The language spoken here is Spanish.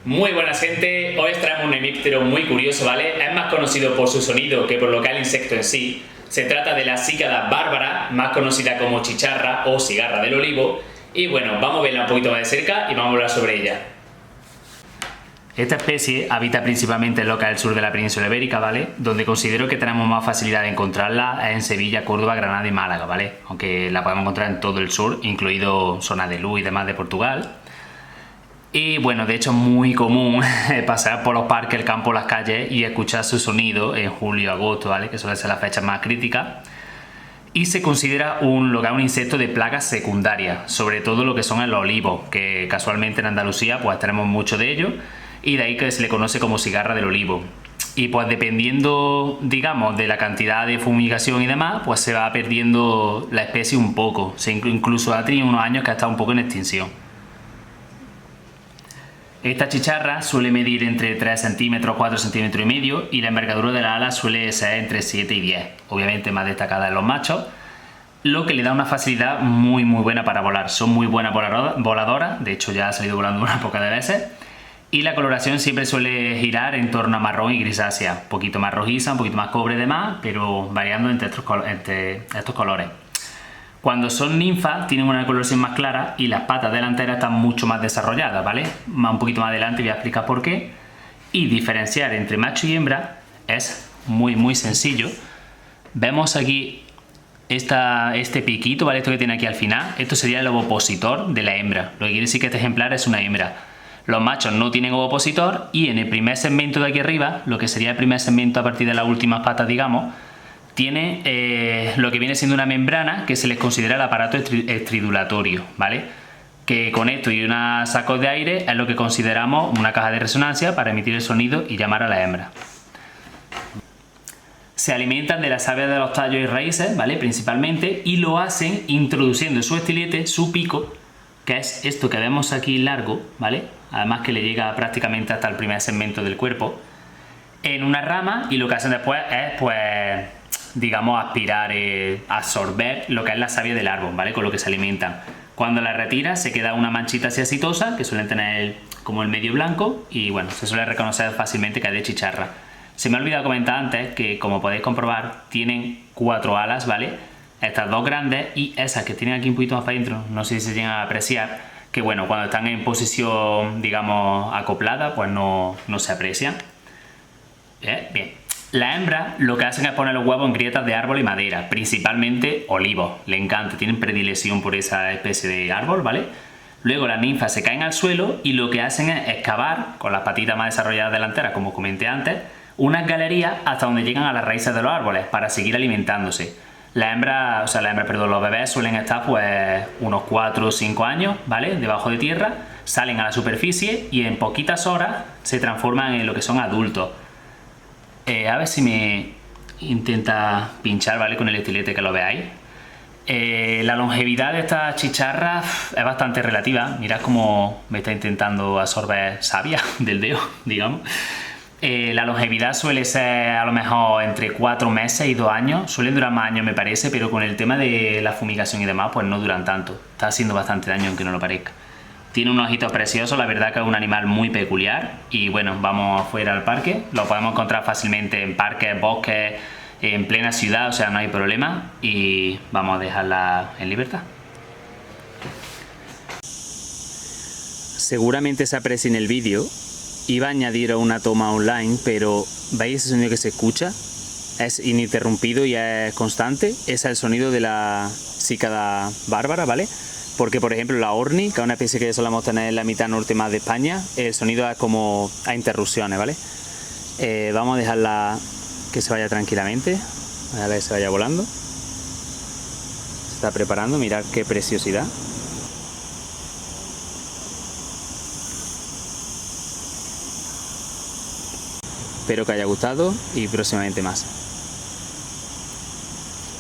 Muy buenas gente, hoy os traemos un hemíptero muy curioso, ¿vale? Es más conocido por su sonido que por lo que es el insecto en sí. Se trata de la cícada bárbara, más conocida como chicharra o cigarra del olivo. Y bueno, vamos a verla un poquito más de cerca y vamos a hablar sobre ella. Esta especie habita principalmente en lo que es el sur de la península ibérica, ¿vale? Donde considero que tenemos más facilidad de encontrarla es en Sevilla, Córdoba, Granada y Málaga, ¿vale? Aunque la podemos encontrar en todo el sur, incluido zona de Luz y demás de Portugal. Y bueno, de hecho es muy común pasar por los parques, el campo, las calles y escuchar su sonido en julio y agosto, ¿vale? Que suelen ser las fechas más críticas. Y se considera un insecto de plagas secundarias, sobre todo lo que son los olivos, que casualmente en Andalucía pues tenemos mucho de ellos, y de ahí que se le conoce como cigarra del olivo. Y pues dependiendo, digamos, de la cantidad de fumigación y demás, pues se va perdiendo la especie un poco. Incluso ha tenido unos años que ha estado un poco en extinción. Esta chicharra suele medir entre 3 centímetros, 4 centímetros y medio, y la envergadura de la ala suele ser entre 7 y 10, obviamente más destacada en los machos, lo que le da una facilidad muy buena para volar. Son muy buenas voladoras, de hecho ya ha salido volando unas pocas de veces, y la coloración siempre suele girar en torno a marrón y grisácea, un poquito más rojiza, un poquito más cobre y demás, pero variando entre estos colores. Cuando son ninfas tienen una coloración más clara y las patas delanteras están mucho más desarrolladas, ¿vale? Un poquito más adelante voy a explicar por qué. Y diferenciar entre macho y hembra es muy sencillo. Vemos aquí este piquito, ¿vale? Esto que tiene aquí al final, esto sería el ovopositor de la hembra. Lo que quiere decir que este ejemplar es una hembra. Los machos no tienen ovopositor y en el primer segmento de aquí arriba, lo que sería el primer segmento a partir de las últimas patas, digamos, tiene lo que viene siendo una membrana que se les considera el aparato estridulatorio, ¿vale? Que con esto y unos sacos de aire es lo que consideramos una caja de resonancia para emitir el sonido y llamar a la hembra. Se alimentan de la savia de los tallos y raíces, ¿vale? Principalmente, y lo hacen introduciendo su estilete, su pico, que es esto que vemos aquí largo, ¿vale? Además que le llega prácticamente hasta el primer segmento del cuerpo, en una rama, y lo que hacen después es, pues, digamos, aspirar, absorber lo que es la savia del árbol, ¿vale? Con lo que se alimentan. Cuando la retira se queda una manchita así aceitosa, que suelen tener como el medio blanco, y bueno, se suele reconocer fácilmente que es de chicharra. Se me ha olvidado comentar antes que, como podéis comprobar, tienen 4 alas, ¿vale? Estas dos grandes y esas que tienen aquí un poquito más para adentro, no sé si se llegan a apreciar, que bueno, cuando están en posición, digamos, acoplada, pues no se aprecian. Bien. Las hembras lo que hacen es poner los huevos en grietas de árbol y madera, principalmente olivos. Le encanta, tienen predilección por esa especie de árbol, ¿vale? Luego las ninfas se caen al suelo y lo que hacen es excavar, con las patitas más desarrolladas delanteras, como comenté antes, unas galerías hasta donde llegan a las raíces de los árboles para seguir alimentándose. Los bebés suelen estar pues unos 4 o 5 años, ¿vale? Debajo de tierra, salen a la superficie y en poquitas horas se transforman en lo que son adultos. A ver si me intenta pinchar, ¿vale? Con el estilete, que lo veáis. La longevidad de esta chicharra es bastante relativa. Mirad cómo me está intentando absorber savia del dedo, digamos. La longevidad suele ser a lo mejor entre 4 meses y 2 años. Suelen durar más años, me parece, pero con el tema de la fumigación y demás, pues no duran tanto. Está haciendo bastante daño, aunque no lo parezca. Tiene unos ojitos preciosos, la verdad que es un animal muy peculiar. Y bueno, vamos afuera al parque. Lo podemos encontrar fácilmente en parques, bosques, en plena ciudad, o sea, no hay problema. Y vamos a dejarla en libertad. Seguramente se aprecia en el vídeo. Iba a añadir una toma online, pero ¿veis ese sonido que se escucha? Es ininterrumpido y es constante. Ese es el sonido de la cícada bárbara, ¿vale? Porque, por ejemplo, la orni, que es una especie que solemos tener en la mitad norte más de España, el sonido es como a interrupciones, ¿vale? Vamos a dejarla que se vaya tranquilamente. A ver, se vaya volando. Se está preparando, mirad qué preciosidad. Espero que haya gustado y próximamente más.